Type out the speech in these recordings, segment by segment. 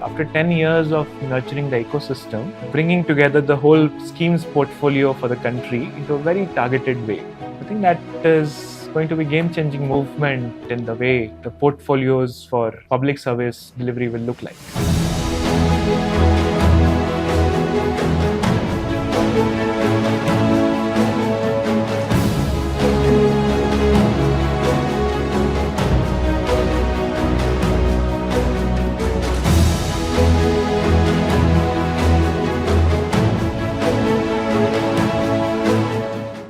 After 10 years of nurturing the ecosystem, bringing together the whole schemes portfolio for the country into a very targeted way. I think that is going to be a game-changing movement in the way the portfolios for public service delivery will look like.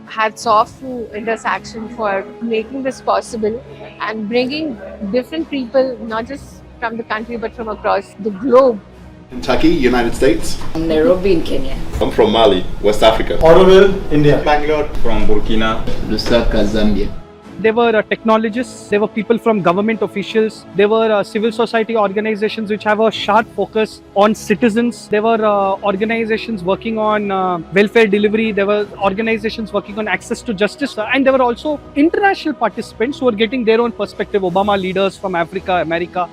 Hats off to Indus Action for making this possible and bringing different people, not just from the country but from across the globe. Kentucky, United States. Nairobi in Kenya. I'm from Mali, West Africa. Auroville, India. Bangalore. From Burkina. Lusaka, Zambia. There were technologists, there were people from government officials, there were civil society organizations which have a sharp focus on citizens, there were organizations working on welfare delivery, there were organizations working on access to justice, and there were also international participants who were getting their own perspective, Obama leaders from Africa, America.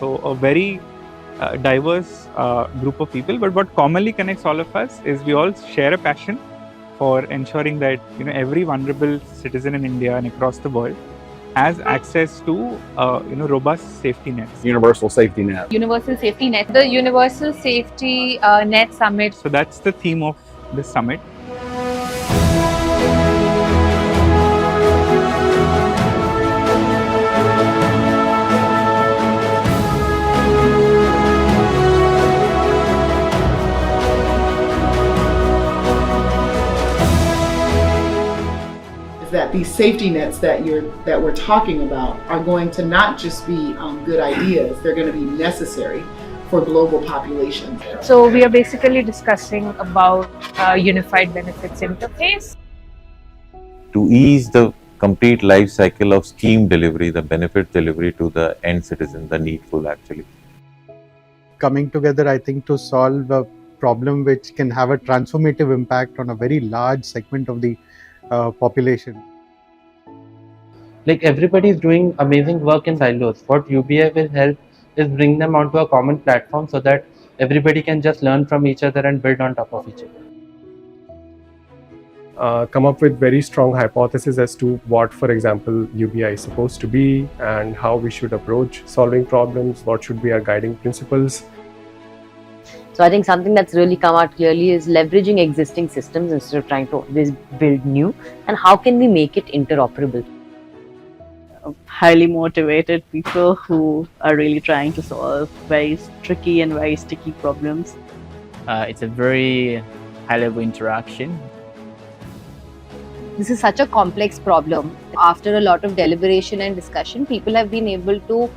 So a very diverse group of people, but what commonly connects all of us is we all share a passion for ensuring that every vulnerable citizen in India and across the world has access to robust safety nets. Universal safety net. Universal Safety Net. The Universal Safety Net Summit. So that's the theme of this summit. That these safety nets that we're talking about are going to not just be good ideas, they're going to be necessary for global populations. So we are basically discussing about unified benefits interface. To ease the complete life cycle of scheme delivery, the benefit delivery to the end citizen, the needful actually. Coming together, I think, to solve a problem which can have a transformative impact on a very large segment of the population. Like everybody is doing amazing work in silos. What UBI will help is bring them onto a common platform so that everybody can just learn from each other and build on top of each other. Come up with very strong hypotheses as to what, for example, UBI is supposed to be and how we should approach solving problems, what should be our guiding principles. So I think something that's really come out clearly is leveraging existing systems instead of trying to always build new, and how can we make it interoperable. Highly motivated people who are really trying to solve very tricky and very sticky problems. It's a very high-level interaction. This is such a complex problem. After a lot of deliberation and discussion, people have been able to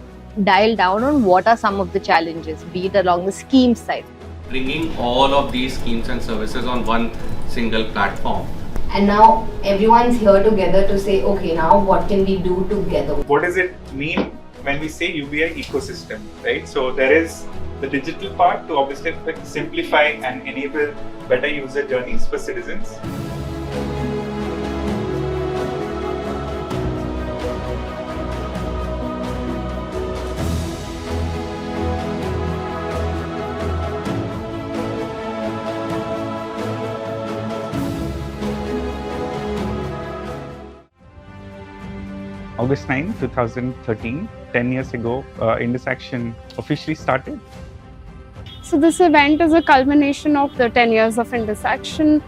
dial down on what are some of the challenges, be it along the scheme side. Bringing all of these schemes and services on one single platform. And now everyone's here together to say, okay, now what can we do together? What does it mean when we say UBI ecosystem, right? So there is the digital part to obviously simplify and enable better user journeys for citizens. August 9, 2013, 10 years ago, Indus Action officially started. So this event is a culmination of the 10 years of Indus Action.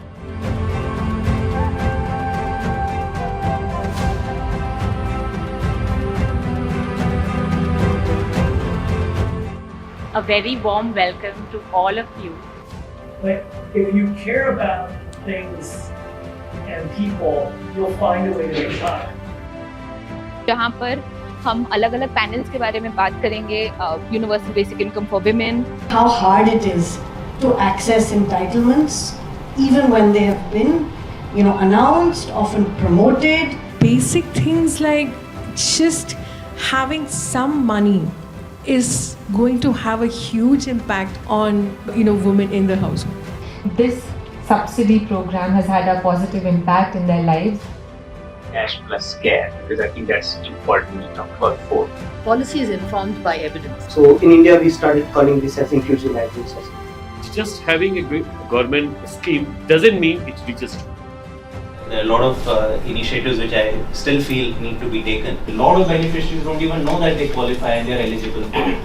A very warm welcome to all of you. But if you care about things and people, you'll find a way to talk. जहाँ पर हम अलग-अलग panels के बारे में बात करेंगे, universal basic income for women. How hard it is to access entitlements, even when they have been, announced, often promoted. Basic things like just having some money is going to have a huge impact on, women in the household. This subsidy program has had a positive impact in their lives. Cash plus care, because I think that's important to talk about for policy is informed by evidence. So in India, we started calling this as inclusionizing society. Just having a great government scheme doesn't mean it reaches to. There are a lot of initiatives which I still feel need to be taken. A lot of beneficiaries don't even know that they qualify and they are eligible for it.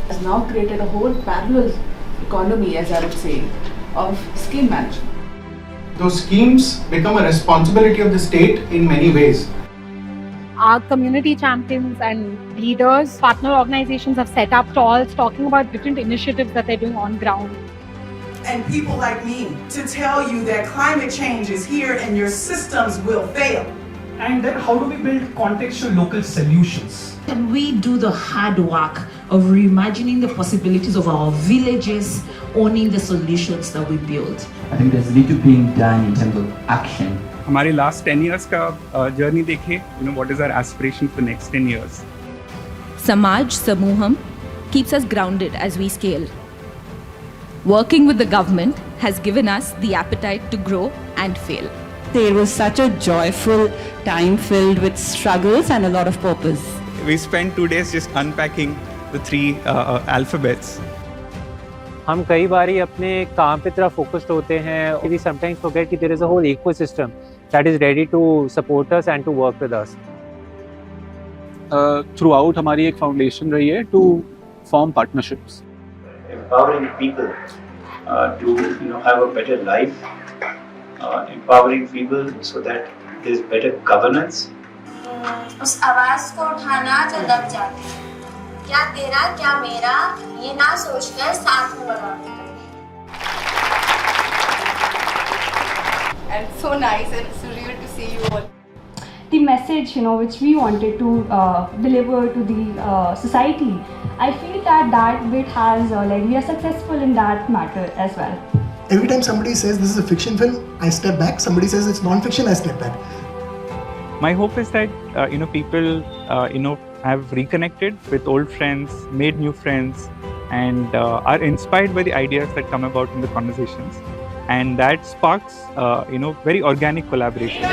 Has now created a whole parallel economy, as I would say, of scheme management. Those schemes become a responsibility of the state in many ways. Our community champions and leaders, partner organizations have set up stalls talking about different initiatives that they're doing on ground. And people like me to tell you that climate change is here and your systems will fail. And then how do we build contextual local solutions? And we do the hard work of reimagining the possibilities of our villages, owning the solutions that we build. I think there's little being done in terms of action. हमारे last 10 years का journey देखें, what is our aspiration for next 10 years? Samaj Samuham keeps us grounded as we scale. Working with the government has given us the appetite to grow and fail. It was such a joyful time filled with struggles and a lot of purpose. We spent 2 days just unpacking the 3 alphabets. हम कई बारी अपने काम पे तरफ focused होते हैं. We sometimes forget that there is a whole ecosystem that is ready to support us and to work with us. Throughout हमारी एक foundation रही है to form partnerships. Empowering people to have a better life, empowering people so that there is better governance. उस आवाज को उठाना जो दब जाते हैं, क्या तेरा क्या मेरा, ये ना सोचकर साथ में बढ़ाते हैं. And so nice and surreal to see you all. The message, which we wanted to deliver to the society, I feel that bit has, we are successful in that matter as well. Every time somebody says this is a fiction film, I step back. Somebody says it's non-fiction, I step back. My hope is that, people, have reconnected with old friends, made new friends, and are inspired by the ideas that come about in the conversations. And that sparks, very organic collaboration.